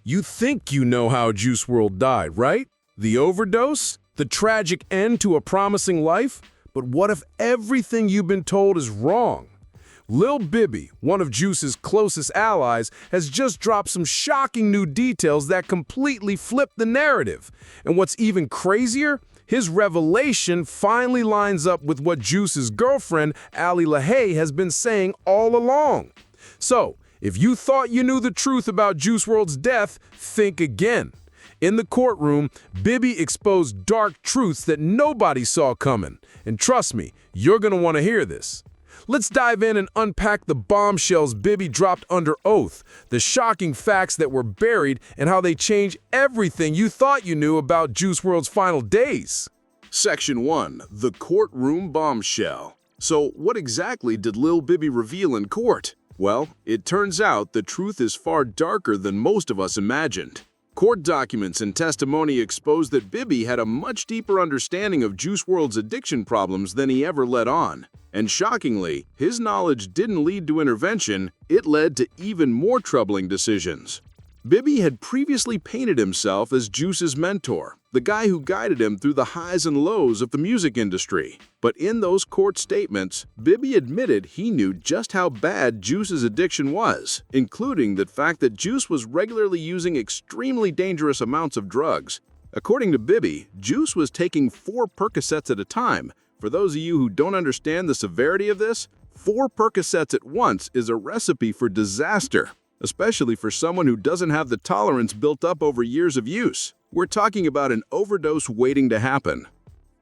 You think you know how Juice WRLD died, right? The overdose? The tragic end to a promising life? But what if everything you've been told is wrong? Lil Bibby, one of Juice's closest allies, has just dropped some shocking new details that completely flip the narrative. And what's even crazier? His revelation finally lines up with what Juice's girlfriend, Lahi, has been saying all along. So, if you thought you knew the truth about Juice WRLD's death, think again. In the courtroom, Bibby exposed dark truths that nobody saw coming. And trust me, you're gonna want to hear this. Let's dive in and unpack the bombshells Bibby dropped under oath, the shocking facts that were buried, and how they change everything you thought you knew about Juice WRLD's final days. Section 1. The Courtroom Bombshell. So what exactly did Lil Bibby reveal in court? Well, it turns out the truth is far darker than most of us imagined. Court documents and testimony exposed that Bibby had a much deeper understanding of Juice WRLD's addiction problems than he ever let on. And shockingly, his knowledge didn't lead to intervention, it led to even more troubling decisions. Bibby had previously painted himself as Juice's mentor, the guy who guided him through the highs and lows of the music industry. But in those court statements, Bibby admitted he knew just how bad Juice's addiction was, including the fact that Juice was regularly using extremely dangerous amounts of drugs. According to Bibby, Juice was taking 4 Percocets at a time. For those of you who don't understand the severity of this, 4 Percocets at once is a recipe for disaster, especially for someone who doesn't have the tolerance built up over years of use. We're talking about an overdose waiting to happen.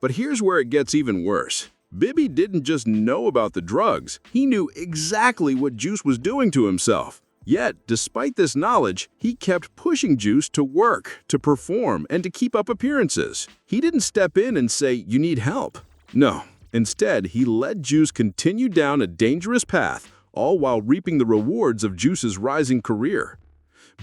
But here's where it gets even worse. Bibby didn't just know about the drugs, he knew exactly what Juice was doing to himself. Yet, despite this knowledge, he kept pushing Juice to work, to perform, and to keep up appearances. He didn't step in and say, "You need help." No, instead, he let Juice continue down a dangerous path, all while reaping the rewards of Juice's rising career.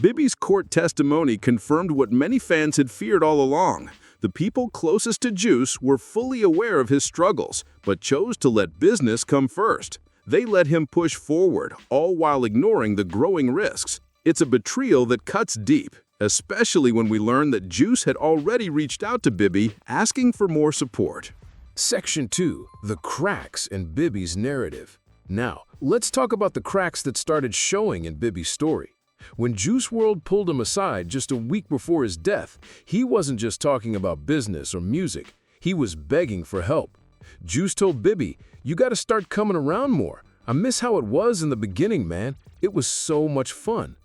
Bibby's court testimony confirmed what many fans had feared all along. The people closest to Juice were fully aware of his struggles, but chose to let business come first. They let him push forward, all while ignoring the growing risks. It's a betrayal that cuts deep, especially when we learn that Juice had already reached out to Bibby, asking for more support. Section 2. The cracks in Bibby's narrative. Now, let's talk about the cracks that started showing in Bibby's story. When Juice WRLD pulled him aside just a week before his death, he wasn't just talking about business or music, he was begging for help. Juice told Bibby, "You gotta start coming around more. I miss how it was in the beginning, man. It was so much fun."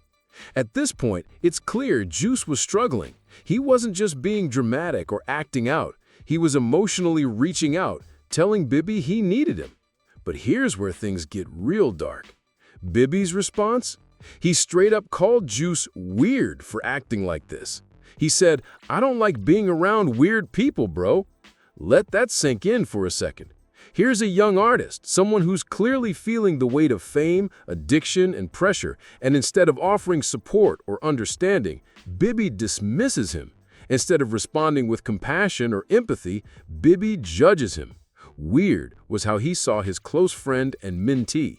At this point, it's clear Juice was struggling. He wasn't just being dramatic or acting out, he was emotionally reaching out, telling Bibby he needed him. But here's where things get real dark. Bibby's response? He straight up called Juice weird for acting like this. He said, "I don't like being around weird people, bro." Let that sink in for a second. Here's a young artist, someone who's clearly feeling the weight of fame, addiction, and pressure, and instead of offering support or understanding, Bibby dismisses him. Instead of responding with compassion or empathy, Bibby judges him. Weird was how he saw his close friend and mentee.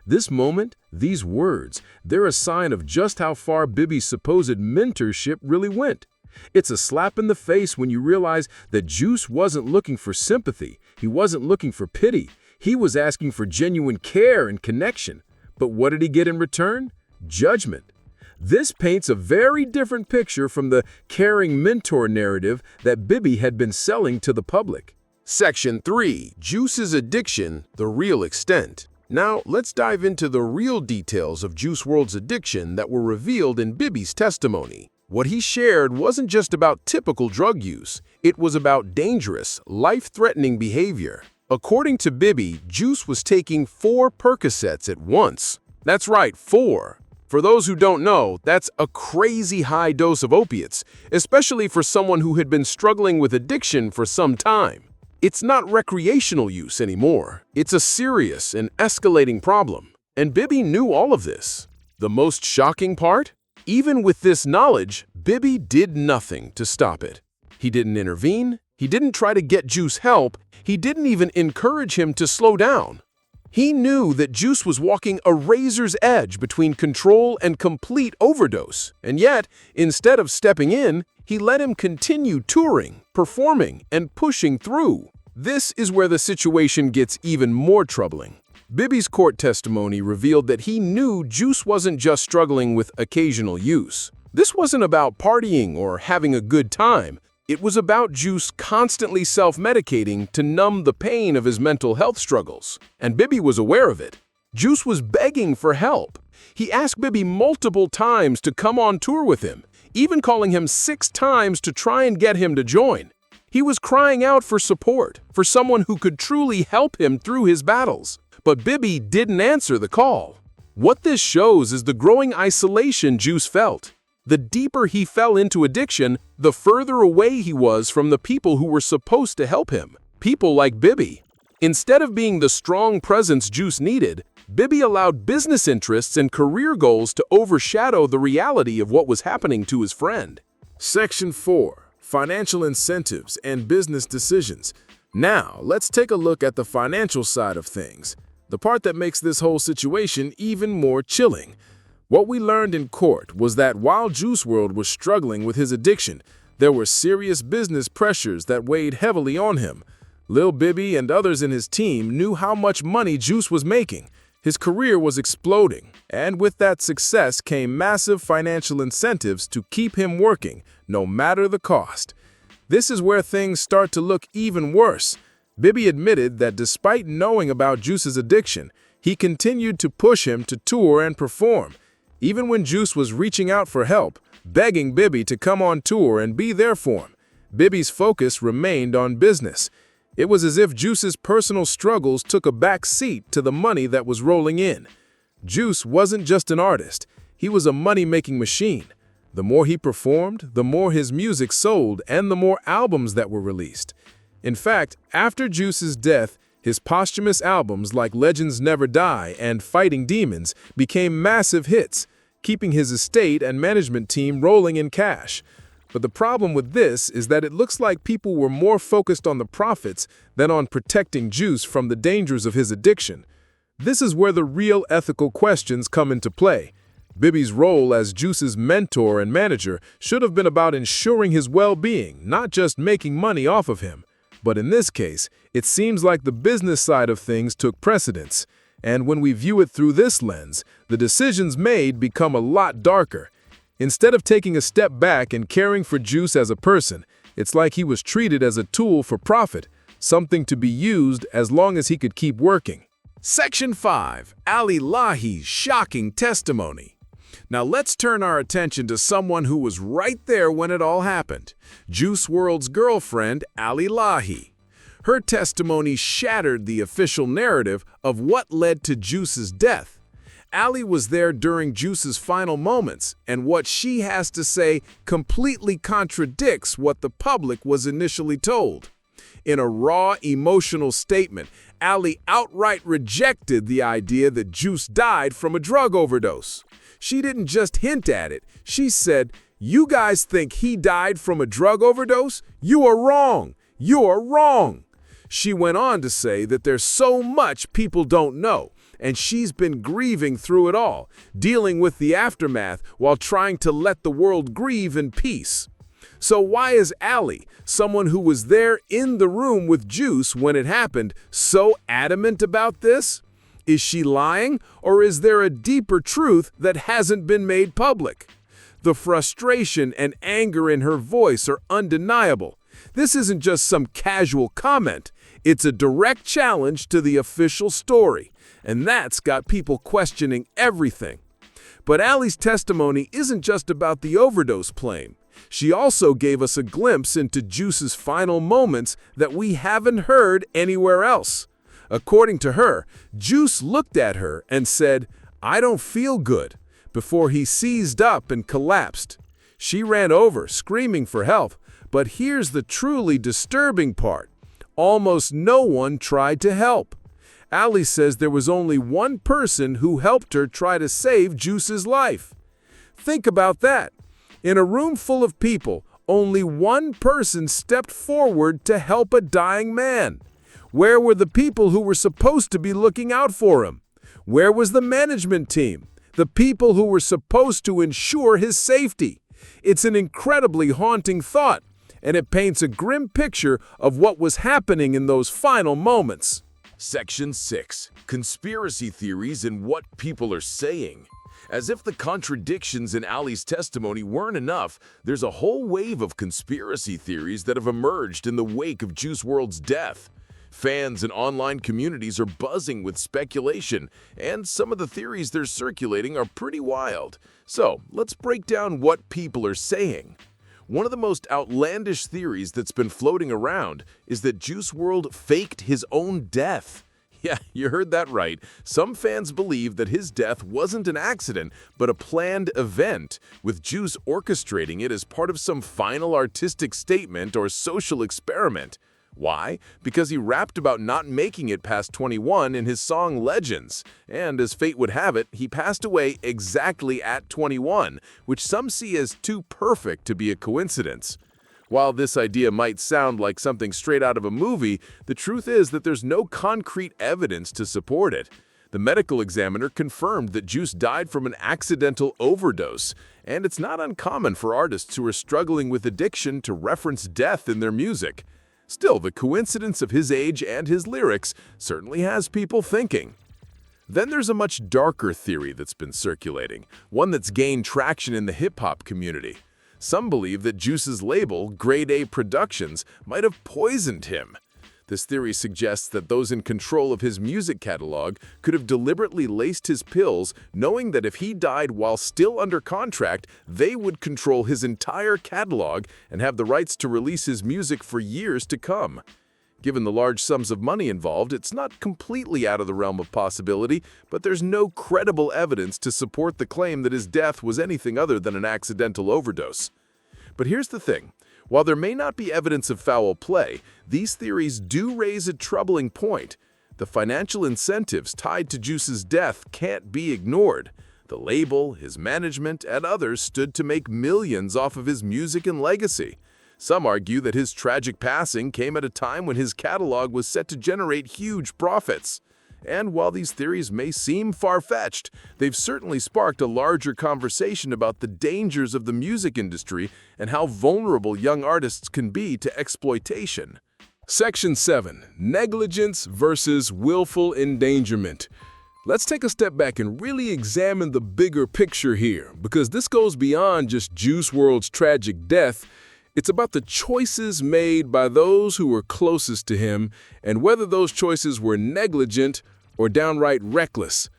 This moment, these words, they're a sign of just how far Bibby's supposed mentorship really went. It's a slap in the face when you realize that Juice wasn't looking for sympathy, he wasn't looking for pity, he was asking for genuine care and connection. But what did he get in return? Judgment. This paints a very different picture from the caring mentor narrative that Bibby had been selling to the public. Section 3. Juice's addiction, the real extent. Now, let's dive into the real details of Juice WRLD's addiction that were revealed in Bibby's testimony. What he shared wasn't just about typical drug use, it was about dangerous, life-threatening behavior. According to Bibby, Juice was taking 4 Percocets at once. That's right, 4. For those who don't know, that's a crazy high dose of opiates, especially for someone who had been struggling with addiction for some time. It's not recreational use anymore. It's a serious and escalating problem. And Bibby knew all of this. The most shocking part? Even with this knowledge, Bibby did nothing to stop it. He didn't intervene. He didn't try to get Juice help. He didn't even encourage him to slow down. He knew that Juice was walking a razor's edge between control and complete overdose, and yet, instead of stepping in, he let him continue touring, performing, and pushing through. This is where the situation gets even more troubling. Bibby's court testimony revealed that he knew Juice wasn't just struggling with occasional use. This wasn't about partying or having a good time. It was about Juice constantly self-medicating to numb the pain of his mental health struggles. And Bibby was aware of it. Juice was begging for help. He asked Bibby multiple times to come on tour with him, even calling him 6 times to try and get him to join. He was crying out for support, for someone who could truly help him through his battles. But Bibby didn't answer the call. What this shows is the growing isolation Juice felt. The deeper he fell into addiction, the further away he was from the people who were supposed to help him. People like Bibby. Instead of being the strong presence Juice needed, Bibby allowed business interests and career goals to overshadow the reality of what was happening to his friend. Section 4. Financial incentives and business decisions. Now, let's take a look at the financial side of things, the part that makes this whole situation even more chilling. What we learned in court was that while Juice WRLD was struggling with his addiction, there were serious business pressures that weighed heavily on him. Lil Bibby and others in his team knew how much money Juice was making. His career was exploding, and with that success came massive financial incentives to keep him working, no matter the cost. This is where things start to look even worse. Bibby admitted that despite knowing about Juice's addiction, he continued to push him to tour and perform. Even when Juice was reaching out for help, begging Bibby to come on tour and be there for him, Bibby's focus remained on business. It was as if Juice's personal struggles took a back seat to the money that was rolling in. Juice wasn't just an artist, he was a money-making machine. The more he performed, the more his music sold and the more albums that were released. In fact, after Juice's death, his posthumous albums like Legends Never Die and Fighting Demons became massive hits, keeping his estate and management team rolling in cash. But the problem with this is that it looks like people were more focused on the profits than on protecting Juice from the dangers of his addiction. This is where the real ethical questions come into play. Bibby's role as Juice's mentor and manager should have been about ensuring his well-being, not just making money off of him. But in this case, it seems like the business side of things took precedence. And when we view it through this lens, the decisions made become a lot darker. Instead of taking a step back and caring for Juice as a person, it's like he was treated as a tool for profit, something to be used as long as he could keep working. Section 5. Lahi's shocking testimony. Now let's turn our attention to someone who was right there when it all happened. Juice WRLD's girlfriend, Lahi. Her testimony shattered the official narrative of what led to Juice's death. Ali was there during Juice's final moments, and what she has to say completely contradicts what the public was initially told. In a raw, emotional statement, Ali outright rejected the idea that Juice died from a drug overdose. She didn't just hint at it. She said, "You guys think he died from a drug overdose? You are wrong. You're wrong." She went on to say that there's so much people don't know, and she's been grieving through it all, dealing with the aftermath while trying to let the world grieve in peace. So why is Ali, someone who was there in the room with Juice when it happened, so adamant about this? Is she lying, or is there a deeper truth that hasn't been made public? The frustration and anger in her voice are undeniable. This isn't just some casual comment. It's a direct challenge to the official story, and that's got people questioning everything. But Ali's testimony isn't just about the overdose claim. She also gave us a glimpse into Juice's final moments that we haven't heard anywhere else. According to her, Juice looked at her and said, "I don't feel good," before he seized up and collapsed. She ran over, screaming for help, but here's the truly disturbing part. Almost no one tried to help. Ali says there was only one person who helped her try to save Juice's life. Think about that. In a room full of people, only one person stepped forward to help a dying man. Where were the people who were supposed to be looking out for him? Where was the management team? The people who were supposed to ensure his safety? It's an incredibly haunting thought, and it paints a grim picture of what was happening in those final moments. Section 6. Conspiracy theories and what people are saying. As if the contradictions in Ali's testimony weren't enough, there's a whole wave of conspiracy theories that have emerged in the wake of Juice WRLD's death. Fans and online communities are buzzing with speculation, and some of the theories they're circulating are pretty wild. So, let's break down what people are saying. One of the most outlandish theories that's been floating around is that Juice WRLD faked his own death. Yeah, you heard that right. Some fans believe that his death wasn't an accident, but a planned event, with Juice orchestrating it as part of some final artistic statement or social experiment. Why? Because he rapped about not making it past 21 in his song Legends, and as fate would have it, he passed away exactly at 21, which some see as too perfect to be a coincidence. While this idea might sound like something straight out of a movie, the truth is that there's no concrete evidence to support it. The medical examiner confirmed that Juice died from an accidental overdose, and it's not uncommon for artists who are struggling with addiction to reference death in their music. Still, the coincidence of his age and his lyrics certainly has people thinking. Then there's a much darker theory that's been circulating, one that's gained traction in the hip-hop community. Some believe that Juice's label, Grade A Productions, might have poisoned him. This theory suggests that those in control of his music catalog could have deliberately laced his pills, knowing that if he died while still under contract, they would control his entire catalog and have the rights to release his music for years to come. Given the large sums of money involved, it's not completely out of the realm of possibility, but there's no credible evidence to support the claim that his death was anything other than an accidental overdose. But here's the thing. While there may not be evidence of foul play, these theories do raise a troubling point. The financial incentives tied to Juice's death can't be ignored. The label, his management, and others stood to make millions off of his music and legacy. Some argue that his tragic passing came at a time when his catalog was set to generate huge profits. And while these theories may seem far-fetched, they've certainly sparked a larger conversation about the dangers of the music industry and how vulnerable young artists can be to exploitation. Section 7. Negligence versus willful endangerment. Let's take a step back and really examine the bigger picture here, because this goes beyond just Juice WRLD's tragic death. It's about the choices made by those who were closest to him and whether those choices were negligent or downright reckless.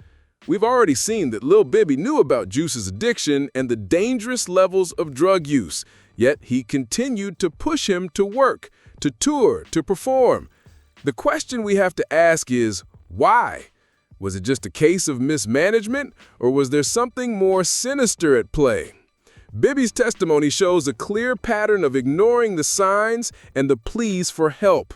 We've already seen that Lil Bibby knew about Juice's addiction and the dangerous levels of drug use, yet he continued to push him to work, to tour, to perform. The question we have to ask is, why? Was it just a case of mismanagement, or was there something more sinister at play? Bibby's testimony shows a clear pattern of ignoring the signs and the pleas for help.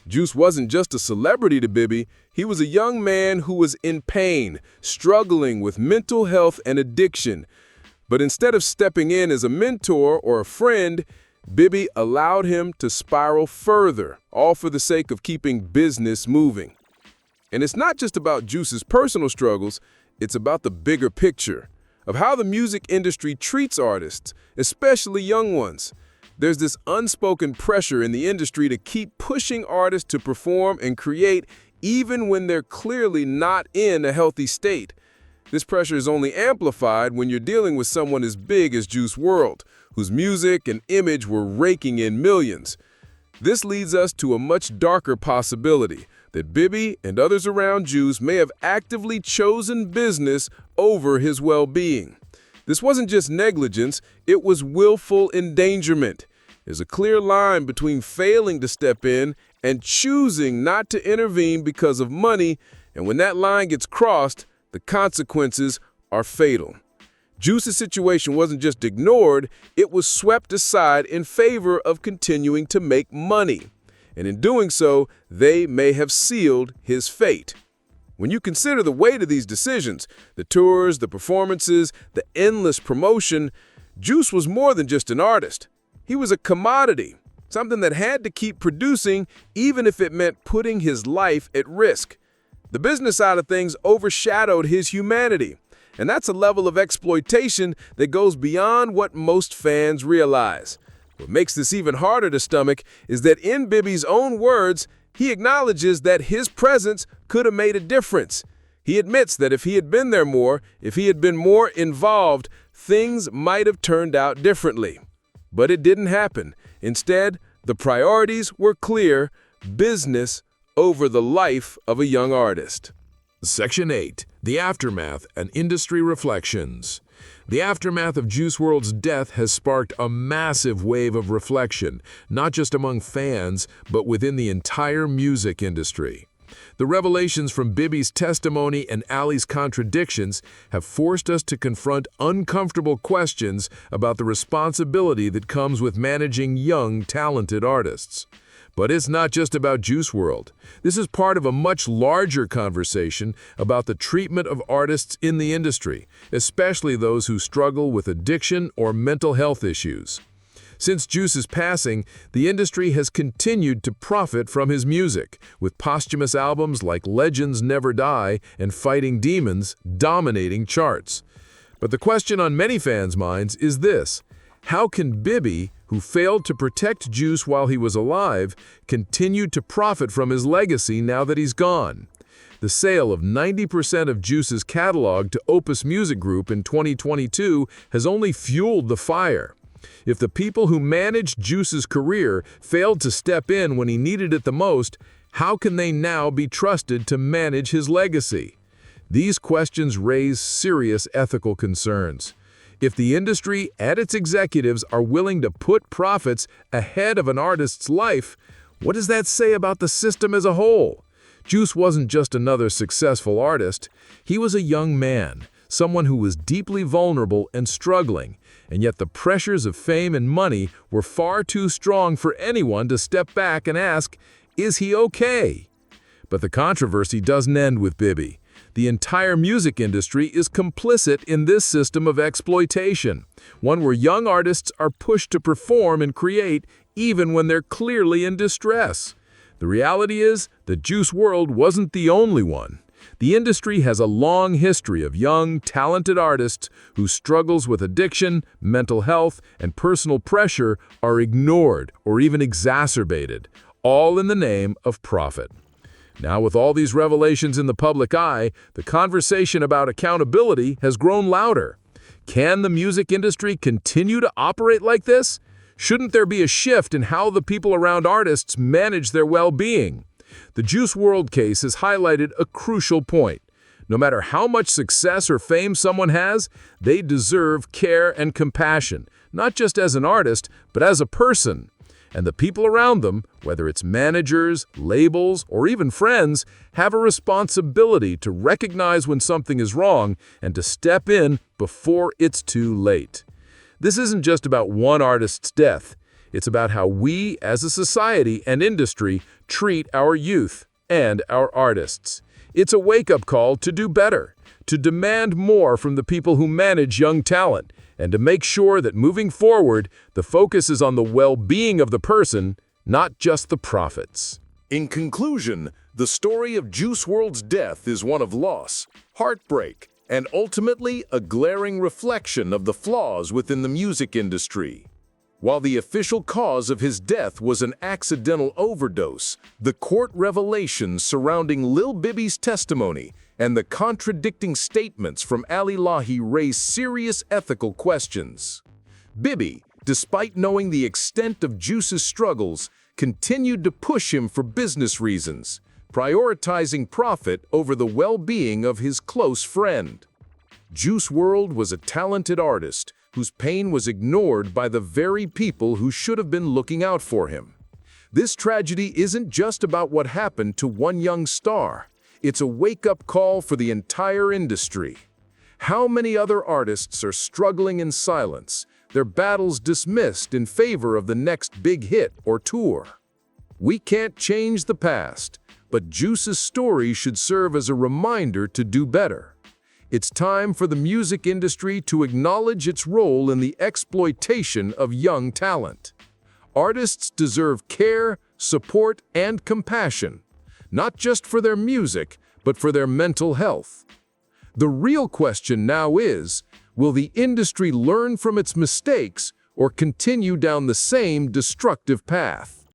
Juice wasn't just a celebrity to Bibby, he was a young man who was in pain, struggling with mental health and addiction. But instead of stepping in as a mentor or a friend, Bibby allowed him to spiral further, all for the sake of keeping business moving. And it's not just about Juice's personal struggles, it's about the bigger picture of how the music industry treats artists, especially young ones. There's this unspoken pressure in the industry to keep pushing artists to perform and create even when they're clearly not in a healthy state. This pressure is only amplified when you're dealing with someone as big as Juice WRLD, whose music and image were raking in millions. This leads us to a much darker possibility that Bibby and others around Juice may have actively chosen business over his well-being. This wasn't just negligence, it was willful endangerment. There's a clear line between failing to step in and choosing not to intervene because of money, and when that line gets crossed, the consequences are fatal. Juice's situation wasn't just ignored, it was swept aside in favor of continuing to make money. And in doing so, they may have sealed his fate. When you consider the weight of these decisions, the tours, the performances, the endless promotion, Juice was more than just an artist. He was a commodity, something that had to keep producing even if it meant putting his life at risk. The business side of things overshadowed his humanity, and that's a level of exploitation that goes beyond what most fans realize. What makes this even harder to stomach is that in Bibby's own words, he acknowledges that his presence could have made a difference. He admits that if he had been there more, if he had been more involved, things might have turned out differently. But it didn't happen. Instead, the priorities were clear: business over the life of a young artist. Section 8. The Aftermath and Industry Reflections. The aftermath of Juice WRLD's death has sparked a massive wave of reflection, not just among fans, but within the entire music industry. The revelations from Bibby's testimony and Ali's contradictions have forced us to confront uncomfortable questions about the responsibility that comes with managing young, talented artists. But it's not just about Juice WRLD. This is part of a much larger conversation about the treatment of artists in the industry, especially those who struggle with addiction or mental health issues. Since Juice's passing, the industry has continued to profit from his music, with posthumous albums like Legends Never Die and Fighting Demons dominating charts. But the question on many fans' minds is this: how can Bibby, who failed to protect Juice while he was alive, continue to profit from his legacy now that he's gone? The sale of 90% of Juice's catalog to Opus Music Group in 2022 has only fueled the fire. If the people who managed Juice's career failed to step in when he needed it the most, how can they now be trusted to manage his legacy? These questions raise serious ethical concerns. If the industry and its executives are willing to put profits ahead of an artist's life, what does that say about the system as a whole? Juice wasn't just another successful artist. He was a young man, someone who was deeply vulnerable and struggling, and yet the pressures of fame and money were far too strong for anyone to step back and ask, is he okay? But the controversy doesn't end with Bibby. The entire music industry is complicit in this system of exploitation, one where young artists are pushed to perform and create even when they're clearly in distress. The reality is that Juice WRLD wasn't the only one. The industry has a long history of young, talented artists whose struggles with addiction, mental health, and personal pressure are ignored or even exacerbated, all in the name of profit. Now, with all these revelations in the public eye, the conversation about accountability has grown louder. Can the music industry continue to operate like this? Shouldn't there be a shift in how the people around artists manage their well-being? The Juice WRLD case has highlighted a crucial point. No matter how much success or fame someone has, they deserve care and compassion, not just as an artist, but as a person. And the people around them, whether it's managers, labels, or even friends, have a responsibility to recognize when something is wrong and to step in before it's too late. This isn't just about one artist's death. It's about how we, as a society and industry, treat our youth and our artists. It's a wake-up call to do better, to demand more from the people who manage young talent, and to make sure that moving forward, the focus is on the well-being of the person, not just the profits. In conclusion, the story of Juice WRLD's death is one of loss, heartbreak, and ultimately a glaring reflection of the flaws within the music industry. While the official cause of his death was an accidental overdose, the court revelations surrounding Lil Bibby's testimony and the contradicting statements from Lahi raise serious ethical questions. Bibby, despite knowing the extent of Juice's struggles, continued to push him for business reasons, prioritizing profit over the well-being of his close friend. Juice WRLD was a talented artist whose pain was ignored by the very people who should have been looking out for him. This tragedy isn't just about what happened to one young star. It's a wake-up call for the entire industry. How many other artists are struggling in silence, their battles dismissed in favor of the next big hit or tour? We can't change the past, but Juice's story should serve as a reminder to do better. It's time for the music industry to acknowledge its role in the exploitation of young talent. Artists deserve care, support, and compassion, not just for their music, but for their mental health. The real question now is, will the industry learn from its mistakes or continue down the same destructive path?